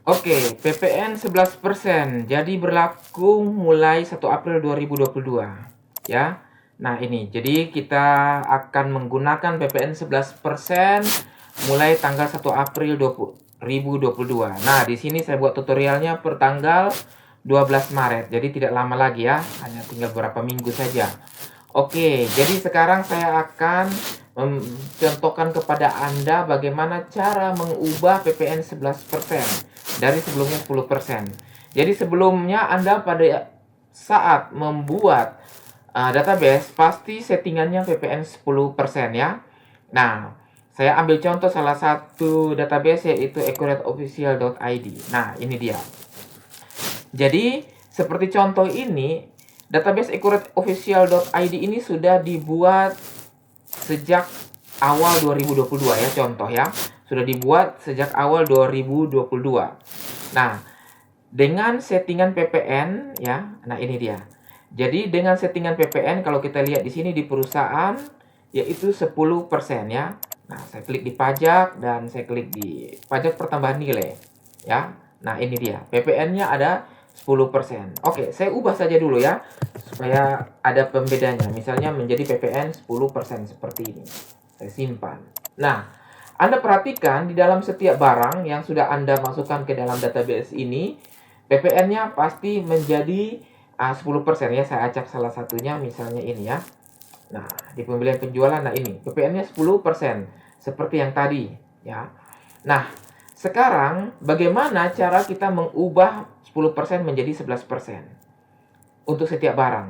Oke, PPN 11%. Jadi berlaku mulai 1 April 2022. Ya. Nah, ini. Jadi kita akan menggunakan PPN 11% mulai tanggal 1 April 2022. Nah, di sini saya buat tutorialnya per tanggal 12 Maret. Jadi tidak lama lagi ya. Hanya tinggal beberapa minggu saja. Oke, jadi sekarang saya akan mencontohkan kepada Anda bagaimana cara mengubah PPN 11% dari sebelumnya 10%. Jadi sebelumnya Anda pada saat membuat database pasti settingannya PPN 10% ya. Nah, saya ambil contoh salah satu database yaitu accurateofficial.id. Nah, ini dia. Jadi, seperti contoh ini, database accurateofficial.id ini sudah dibuat sejak awal 2022 ya, contoh ya. Sudah dibuat sejak awal 2022. Nah, dengan settingan PPN ya. Nah, ini dia. Jadi dengan settingan PPN kalau kita lihat di sini di perusahaan yaitu 10% ya. Nah, saya klik di pajak dan saya klik di pajak pertambahan nilai ya. Nah, ini dia. PPN-nya ada 10%. Oke, saya ubah saja dulu ya supaya ada pembedanya. Misalnya menjadi PPN 10% seperti ini. Saya simpan. Nah, Anda perhatikan di dalam setiap barang yang sudah Anda masukkan ke dalam database ini, PPN-nya pasti menjadi 10% ya. Saya acak salah satunya misalnya ini ya. Nah, di pembelian penjualan, nah ini PPN-nya 10% seperti yang tadi ya. Nah, sekarang bagaimana cara kita mengubah 10% menjadi 11% untuk setiap barang?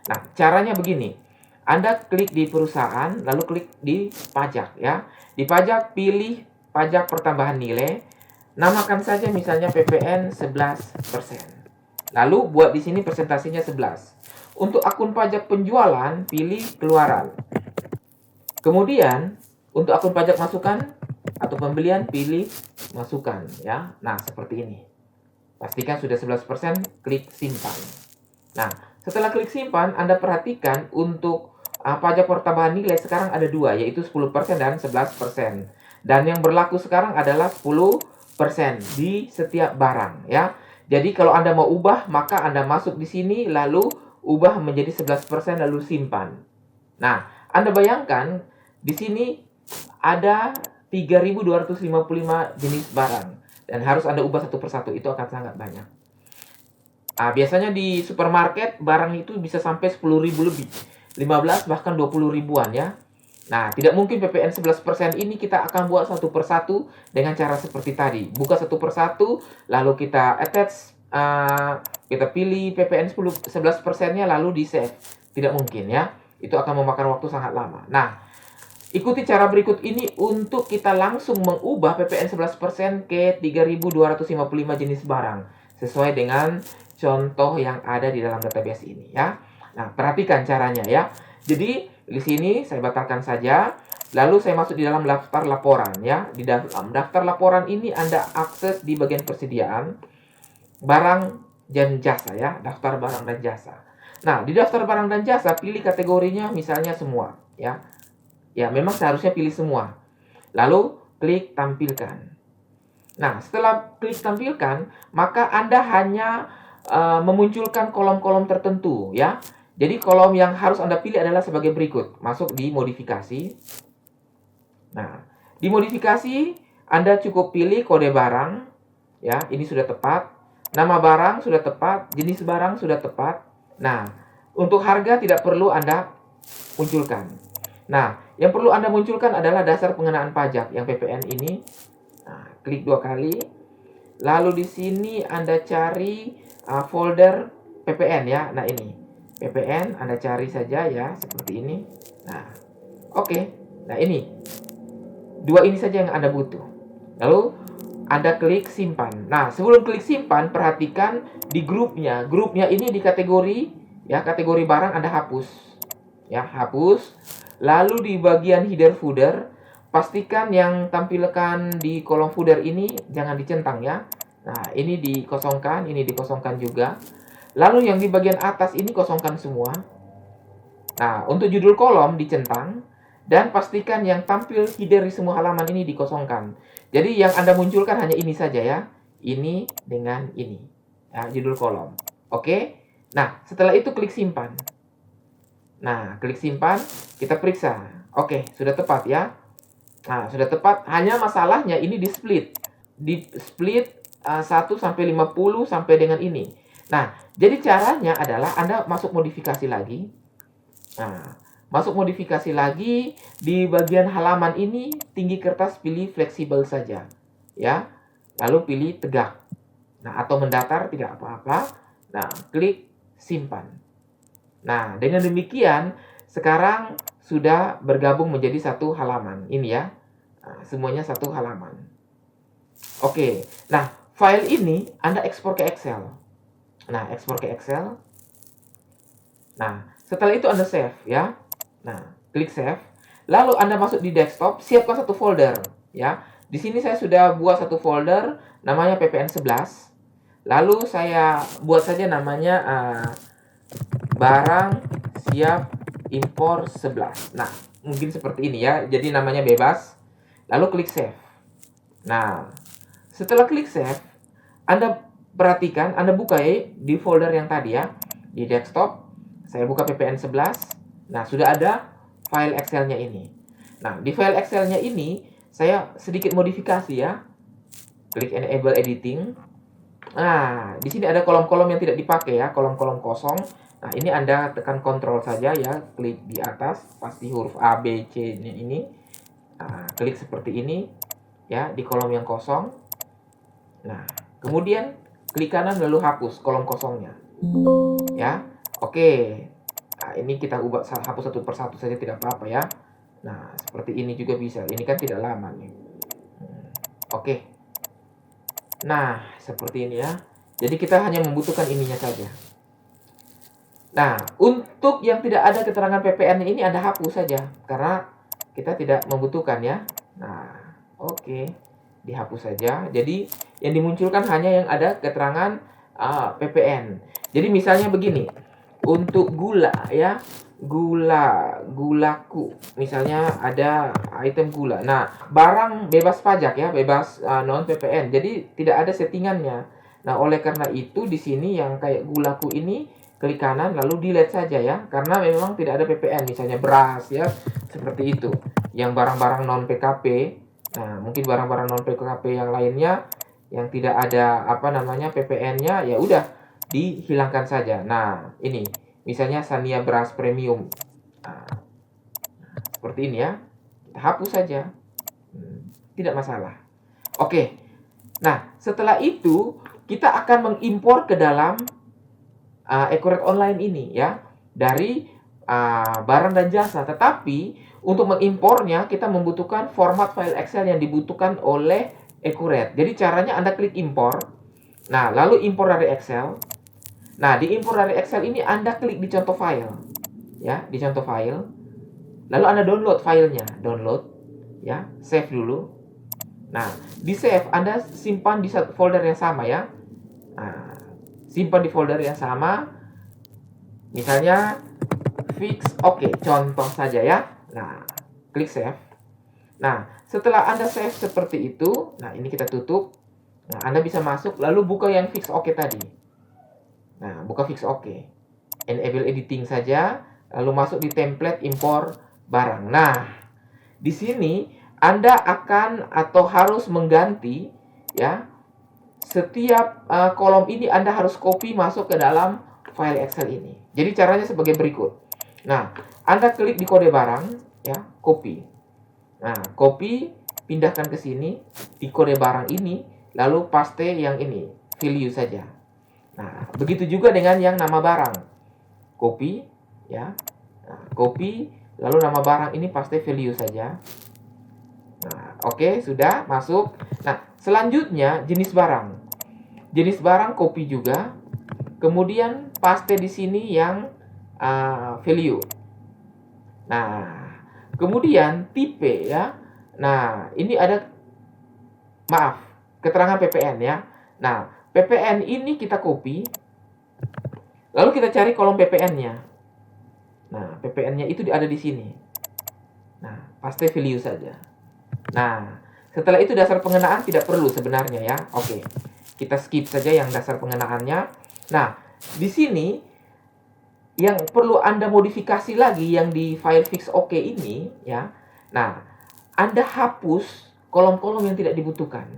Nah, caranya begini. Anda klik di perusahaan, lalu klik di pajak ya. Di pajak pilih pajak pertambahan nilai. Namakan saja misalnya PPN 11%. Lalu buat di sini presentasinya 11. Untuk akun pajak penjualan, pilih keluaran. Kemudian, untuk akun pajak masukan atau pembelian, pilih masukan ya. Nah, seperti ini. Pastikan sudah 11%, klik simpan. Nah, setelah klik simpan, Anda perhatikan untuk pajak pertambahan nilai sekarang ada dua, yaitu 10% dan 11%. Dan yang berlaku sekarang adalah 10% di setiap barang ya. Jadi kalau Anda mau ubah, maka Anda masuk di sini lalu ubah menjadi 11% lalu simpan. Nah, Anda bayangkan di sini ada 3.255 jenis barang dan harus Anda ubah satu persatu, itu akan sangat banyak. Biasanya di supermarket barang itu bisa sampai 10.000 lebih, 15 bahkan 20 ribuan ya. Nah, tidak mungkin PPN 11% ini kita akan buat satu persatu dengan cara seperti tadi. Buka satu persatu, lalu kita attach, kita pilih PPN 11%-nya lalu di save. Tidak mungkin ya. Itu akan memakan waktu sangat lama. Nah, ikuti cara berikut ini untuk kita langsung mengubah PPN 11% ke 3.255 jenis barang. Sesuai dengan contoh yang ada di dalam database ini ya. Nah, perhatikan caranya ya. Jadi, di sini saya batalkan saja. Lalu saya masuk di dalam daftar laporan ya. Di dalam daftar laporan ini Anda akses di bagian persediaan barang dan jasa ya, daftar barang dan jasa. Nah, di daftar barang dan jasa pilih kategorinya misalnya semua ya. Ya, memang seharusnya pilih semua. Lalu klik tampilkan. Nah, setelah klik tampilkan, maka Anda hanya memunculkan kolom-kolom tertentu ya. Jadi kolom yang harus Anda pilih adalah sebagai berikut. Masuk di modifikasi. Nah, di modifikasi Anda cukup pilih kode barang ya, ini sudah tepat. Nama barang sudah tepat, jenis barang sudah tepat. Nah, untuk harga tidak perlu Anda munculkan. Nah, yang perlu Anda munculkan adalah dasar pengenaan pajak yang PPN ini. Nah, klik 2 kali. Lalu di sini Anda cari folder PPN ya. Nah, ini. PPN Anda cari saja ya, seperti ini. Nah, oke. Nah, ini. Dua ini saja yang Anda butuh. Lalu Anda klik simpan. Nah, sebelum klik simpan, perhatikan di grupnya. Grupnya ini di kategori ya, kategori barang Anda hapus. Ya, hapus. Lalu di bagian header footer, pastikan yang tampilkan di kolom footer ini jangan dicentang ya. Nah, ini dikosongkan, ini dikosongkan juga. Lalu yang di bagian atas ini kosongkan semua. Nah, untuk judul kolom dicentang. Dan pastikan yang tampil header di semua halaman ini dikosongkan. Jadi yang Anda munculkan hanya ini saja ya. ini dengan ini. Ya, judul kolom. Oke. Nah, setelah itu klik simpan. Nah, klik simpan, kita periksa. Oke, sudah tepat ya. Nah, sudah tepat. Hanya masalahnya ini di split. Di split 1 sampai 50 sampai dengan ini. Nah, jadi caranya adalah Anda masuk modifikasi lagi. Nah, masuk modifikasi lagi di bagian halaman ini, tinggi kertas pilih fleksibel saja. Ya. Lalu pilih tegak. Nah, atau mendatar tidak apa-apa. Nah, klik simpan. Nah, dengan demikian sekarang sudah bergabung menjadi satu halaman. Ini ya. Nah, semuanya satu halaman. Oke. Nah, file ini Anda ekspor ke Excel. Nah, ekspor ke Excel. Nah, setelah itu Anda save ya. Nah, klik save. Lalu Anda masuk di desktop, siapkan satu folder ya. Di sini saya sudah buat satu folder namanya PPN 11. Lalu saya buat saja namanya barang siap impor 11. Nah, mungkin seperti ini ya. Jadi namanya bebas. Lalu klik save. Nah, setelah klik save, Anda perhatikan, Anda buka ya di folder yang tadi ya. Di desktop, saya buka PPN 11. Nah, sudah ada file Excel-nya ini. Nah, di file Excel-nya ini, saya sedikit modifikasi ya. Klik enable editing. Nah, di sini ada kolom-kolom yang tidak dipakai ya, kolom-kolom kosong. Nah, ini Anda tekan kontrol saja ya, klik di atas, pasti huruf A, B, C ini. Nah, klik seperti ini ya, di kolom yang kosong. Nah, kemudian klik kanan lalu hapus kolom kosongnya. Ya, oke. Nah, ini kita ubah hapus satu persatu saja tidak apa-apa ya. Nah, seperti ini juga bisa. Ini kan tidak lama nih. Oke. Nah, seperti ini ya. Jadi kita hanya membutuhkan ininya saja. Nah, untuk yang tidak ada keterangan PPN ini Anda hapus saja. Karena kita tidak membutuhkan ya. Nah, oke. Dihapus saja. Jadi, yang dimunculkan hanya yang ada keterangan PPN. Jadi misalnya begini. Untuk gula ya. Gulaku. Misalnya ada item gula. Nah, barang bebas pajak ya, bebas non PPN. Jadi tidak ada settingannya. Nah, oleh karena itu di sini yang kayak gulaku ini klik kanan lalu delete saja ya, karena memang tidak ada PPN. Misalnya beras ya, seperti itu. Yang barang-barang non PKP. Nah, mungkin barang-barang non PKP yang lainnya yang tidak ada PPN-nya ya udah dihilangkan saja. Nah, ini misalnya Sania beras premium. Nah, seperti ini ya. Kita hapus saja. Tidak masalah. Oke. Nah, setelah itu kita akan mengimpor ke dalam Accurate Online ini ya. Dari barang dan jasa. Tetapi untuk mengimpornya kita membutuhkan format file Excel yang dibutuhkan oleh Accurate. Jadi caranya Anda klik impor. Nah, lalu impor dari Excel. Nah, di impor dari Excel ini Anda klik di contoh file. Ya, di contoh file. Lalu Anda download filenya. Download. Ya, save dulu. Nah, di save Anda simpan di folder yang sama ya. Nah, simpan di folder yang sama. Misalnya fix oke, contoh saja ya. Nah, klik save. Nah, setelah Anda save seperti itu, nah ini kita tutup. Nah, Anda bisa masuk lalu buka yang fix oke tadi. Nah, buka fix oke. Enable editing saja, lalu masuk di template impor barang. Nah, di sini Anda akan atau harus mengganti ya. Setiap kolom ini Anda harus copy masuk ke dalam file Excel ini. Jadi caranya sebagai berikut. Nah, Anda klik di kode barang ya, copy. Nah, copy, pindahkan ke sini di kode barang ini, lalu paste yang ini, value saja. Nah, begitu juga dengan yang nama barang. Copy, ya. Nah, copy, lalu nama barang ini paste value saja. Nah, oke, sudah masuk. Nah, selanjutnya jenis barang. Jenis barang copy juga. Kemudian paste di sini yang value. Nah, kemudian tipe ya. Nah, ini ada keterangan PPN ya. Nah, PPN ini kita copy. Lalu kita cari kolom PPN-nya. Nah, PPN-nya itu ada di sini. Nah, paste value saja. Nah, setelah itu dasar pengenaan tidak perlu sebenarnya ya. Oke. kita skip saja yang dasar pengenaannya. Nah, di sini yang perlu Anda modifikasi lagi yang di file fix OK ini ya. Nah, Anda hapus kolom-kolom yang tidak dibutuhkan.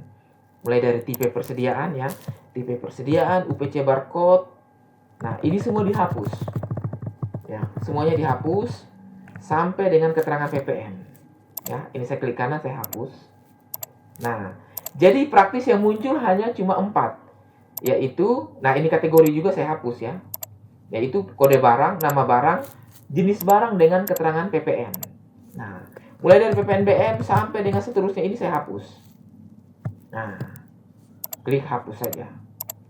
Mulai dari tipe persediaan ya, tipe persediaan, UPC barcode. Nah, ini semua dihapus. Ya, semuanya dihapus sampai dengan keterangan PPN. Ya, ini saya klik kanan, saya hapus. Nah, jadi praktis yang muncul hanya cuma 4. Yaitu, nah ini kategori juga saya hapus ya. Yaitu kode barang, nama barang, jenis barang dengan keterangan PPN. Nah, mulai dari PPN BM sampai dengan seterusnya ini saya hapus. Nah, klik hapus saja.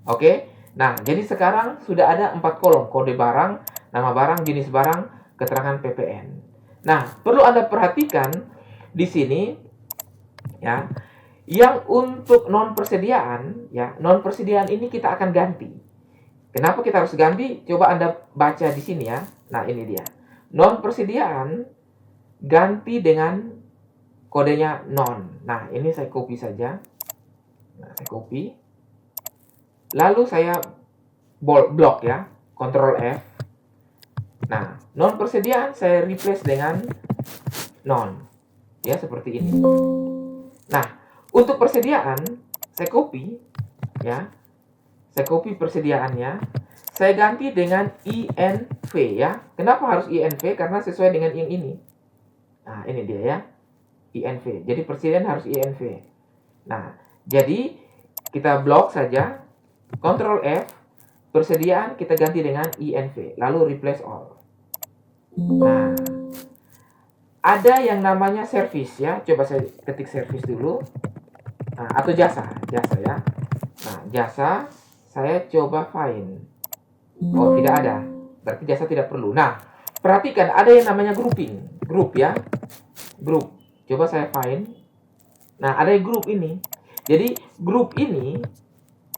Oke. Nah, jadi sekarang sudah ada 4 kolom, kode barang, nama barang, jenis barang, keterangan PPN. Nah, perlu Anda perhatikan di sini ya, yang untuk non persediaan ya, non persediaan ini kita akan ganti. Kenapa kita harus ganti? Coba Anda baca di sini ya. Nah, ini dia. Non persediaan ganti dengan kodenya non. Nah, ini saya copy saja. Nah, saya copy. Lalu saya blok ya, Ctrl F. Nah, non persediaan saya replace dengan non. Ya, seperti ini. Nah, untuk persediaan saya copy ya. Saya copy persediaannya. Saya ganti dengan INV ya. Kenapa harus INV? Karena sesuai dengan yang ini. Nah, ini dia ya. INV. Jadi persediaan harus INV. Nah, jadi kita blok saja. Ctrl F. Persediaan kita ganti dengan INV. Lalu replace all. Nah, ada yang namanya service ya. Coba saya ketik service dulu. Nah, atau jasa ya. Nah, jasa saya coba find. Oh, tidak ada. Berarti jasa tidak perlu. Nah, perhatikan ada yang namanya grouping. Group ya. Group. Coba saya find. Nah, ada yang group ini. Jadi, group ini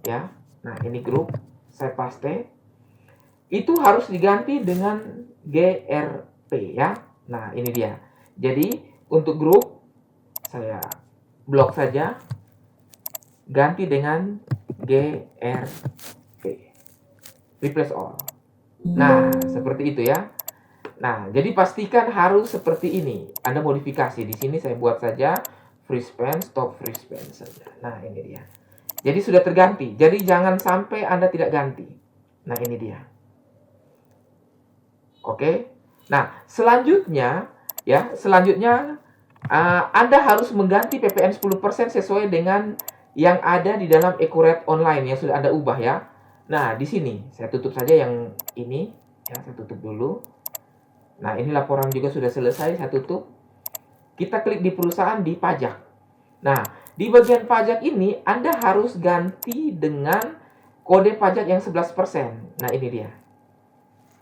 ya. Nah, ini group. Saya paste. Itu harus diganti dengan GRP ya. Nah, ini dia. Jadi, untuk group saya blok saja. Ganti dengan GRP. Replace all. Nah, seperti itu ya. Nah, jadi pastikan harus seperti ini. Anda modifikasi. Di sini saya buat saja free span, stop free span saja. Nah, ini dia. Jadi sudah terganti. Jadi jangan sampai Anda tidak ganti. Nah, ini dia. Oke. Nah, selanjutnya ya, Anda harus mengganti PPN 10% sesuai dengan yang ada di dalam Accurate Online yang sudah Anda ubah ya. Nah, di sini saya tutup saja yang ini ya, saya tutup dulu. Nah, ini laporan juga sudah selesai, saya tutup. Kita klik di perusahaan di pajak. Nah, di bagian pajak ini Anda harus ganti dengan kode pajak yang 11%. Nah, ini dia.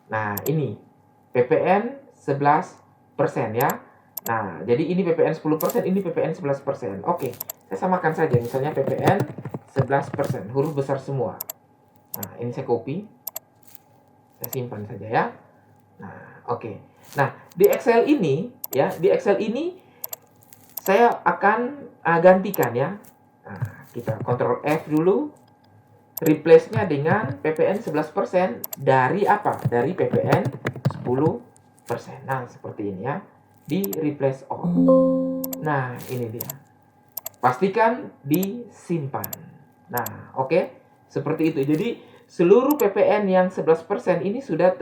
Nah, ini PPN 11% ya. Nah, jadi ini PPN 10%, ini PPN 11%. Oke, saya samakan saja. Misalnya PPN 11%, huruf besar semua. Nah, ini saya copy. Saya simpan saja ya. Nah, oke. Nah, di Excel ini, ya, di Excel ini saya akan gantikan ya. Nah, kita Ctrl F dulu. Replace-nya dengan PPN 11% dari apa? Dari PPN 10%. Nah, seperti ini ya. Di replace all. Nah, ini dia. Pastikan disimpan. Nah, oke. Seperti itu. Jadi, seluruh PPN yang 11% ini sudah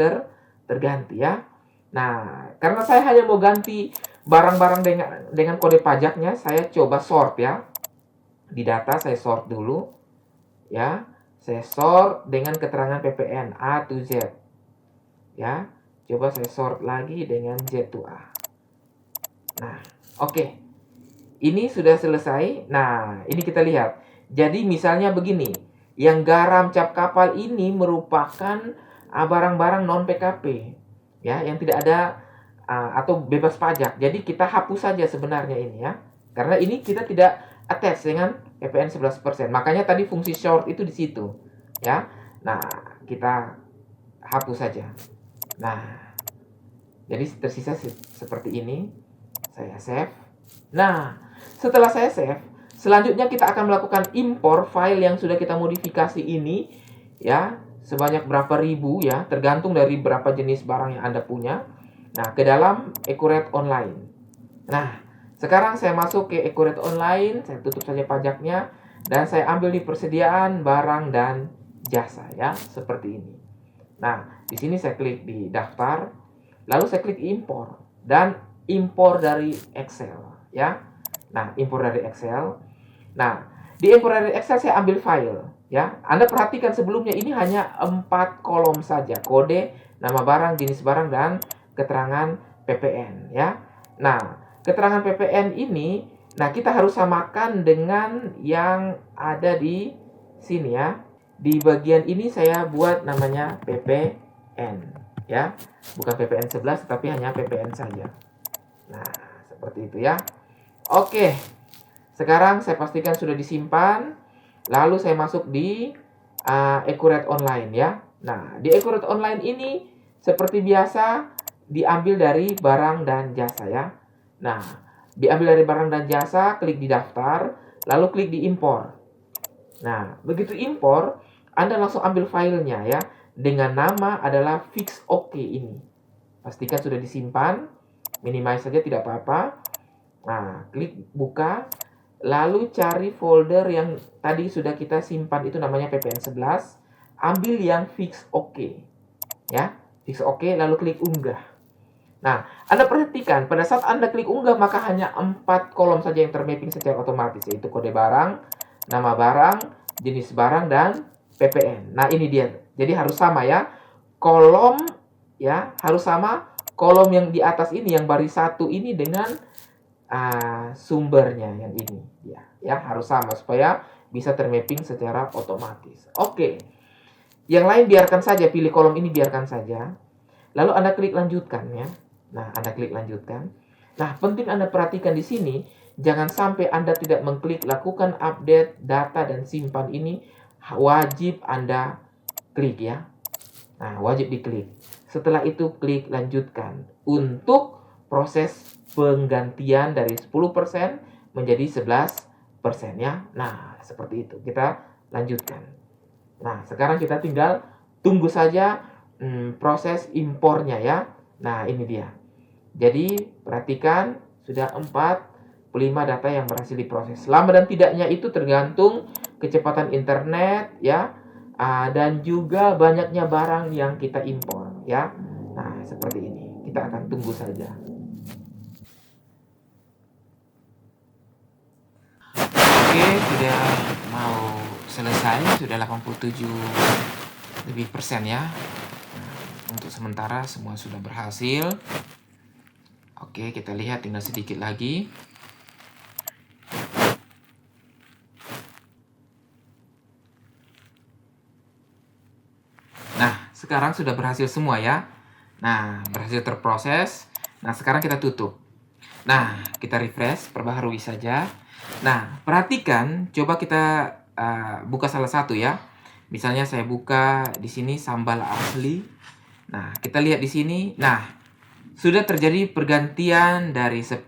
terganti ya. Nah, karena saya hanya mau ganti barang-barang dengan kode pajaknya, saya coba sort ya. Di data saya sort dulu. Ya. Saya sort dengan keterangan PPN A to Z. Ya. Coba saya sort lagi dengan Z to A. Nah, oke. Ini sudah selesai. Nah, ini kita lihat. Jadi misalnya begini. Yang garam cap kapal ini merupakan barang-barang non PKP. Ya, yang tidak ada atau bebas pajak. Jadi kita hapus saja sebenarnya ini ya. Karena ini kita tidak attach dengan PPN 11%. Makanya tadi fungsi short itu di situ. Ya. Nah, kita hapus saja. Nah, jadi tersisa seperti ini. Saya save. Nah, setelah saya save, selanjutnya kita akan melakukan impor file yang sudah kita modifikasi ini, ya, sebanyak berapa ribu ya, tergantung dari berapa jenis barang yang Anda punya. Nah, ke dalam Accurate Online. Nah, sekarang saya masuk ke Accurate Online, saya tutup saja pajaknya, dan saya ambil di persediaan barang dan jasa ya, seperti ini. Nah, di sini saya klik di daftar, lalu saya klik impor dan impor dari Excel ya. Nah, impor dari Excel. Nah, di impor dari Excel saya ambil file ya. Anda perhatikan sebelumnya ini hanya 4 kolom saja, kode, nama barang, jenis barang, dan keterangan PPN ya. Nah, keterangan PPN ini, nah kita harus samakan dengan yang ada di sini ya. Di bagian ini saya buat namanya PPN ya. Bukan PPN 11 tapi hanya PPN saja. Nah, seperti itu ya. Oke. Sekarang saya pastikan sudah disimpan. Lalu saya masuk di Accurate Online ya. Nah, di Accurate Online ini seperti biasa diambil dari barang dan jasa ya. Nah, diambil dari barang dan jasa, klik di daftar, lalu klik di impor. Nah, begitu impor, Anda langsung ambil filenya ya. Dengan nama adalah fix OK ini. Pastikan sudah disimpan, minimize saja tidak apa-apa. Nah, klik buka, lalu cari folder yang tadi sudah kita simpan itu namanya PPN 11. Ambil yang fix OK. Ya, fix OK, lalu klik unggah. Nah, Anda perhatikan, pada saat Anda klik unggah, maka hanya 4 kolom saja yang termapping secara otomatis, yaitu kode barang, nama barang, jenis barang, dan PPN. Nah, ini dia. Jadi harus sama ya. Kolom ya, harus sama. Kolom yang di atas ini, yang baris 1 ini dengan sumbernya yang ini. Ya, harus sama supaya bisa termapping secara otomatis. Oke. Yang lain biarkan saja, pilih kolom ini biarkan saja. Lalu Anda klik lanjutkan ya. Nah, Anda klik lanjutkan. Nah, penting Anda perhatikan di sini, jangan sampai Anda tidak mengklik lakukan update data dan simpan ini, wajib Anda klik ya. Nah, wajib diklik. Setelah itu klik lanjutkan untuk proses penggantian dari 10% menjadi 11% ya. Nah, seperti itu. Kita lanjutkan. Nah, sekarang kita tinggal tunggu saja proses impornya ya. Nah, ini dia. Jadi, perhatikan sudah 45 data yang berhasil diproses. Lama dan tidaknya itu tergantung kecepatan internet ya, dan juga banyaknya barang yang kita impor ya. Nah, seperti ini. Kita akan tunggu saja. Oke, sudah mau selesai, sudah 87 lebih persen ya. Untuk sementara semua sudah berhasil. Oke, kita lihat tinggal sedikit lagi. Nah, sekarang sudah berhasil semua ya. Nah, berhasil terproses. Nah, sekarang kita tutup. Nah, kita refresh, perbaharui saja. Nah, perhatikan, coba kita buka salah satu ya. Misalnya saya buka di sini sambal asli. Nah, kita lihat di sini. Nah, sudah terjadi pergantian dari 10%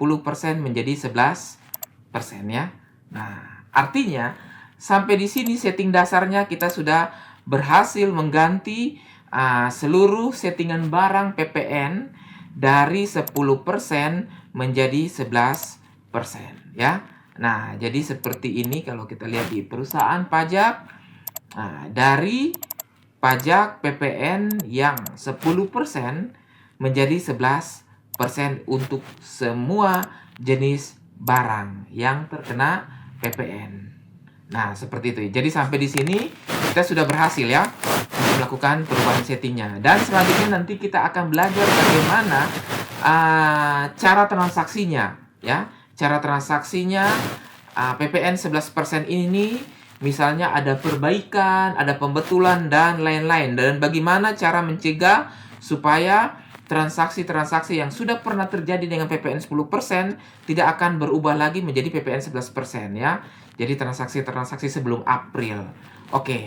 menjadi 11% ya. Nah, artinya sampai di sini setting dasarnya kita sudah berhasil mengganti seluruh settingan barang PPN dari 10% menjadi 11% ya. Nah, jadi seperti ini kalau kita lihat di perusahaan pajak. Nah, dari pajak PPN yang 10% menjadi 11% untuk semua jenis barang yang terkena PPN. Nah, seperti itu. Jadi sampai di sini kita sudah berhasil ya untuk melakukan perubahan settingnya. Dan selanjutnya nanti kita akan belajar bagaimana cara transaksinya ya. Cara transaksinya PPN 11% ini misalnya ada perbaikan, ada pembetulan dan lain-lain. Dan bagaimana cara mencegah supaya transaksi-transaksi yang sudah pernah terjadi dengan PPN 10% tidak akan berubah lagi menjadi PPN 11% ya. Jadi transaksi-transaksi sebelum April. Oke,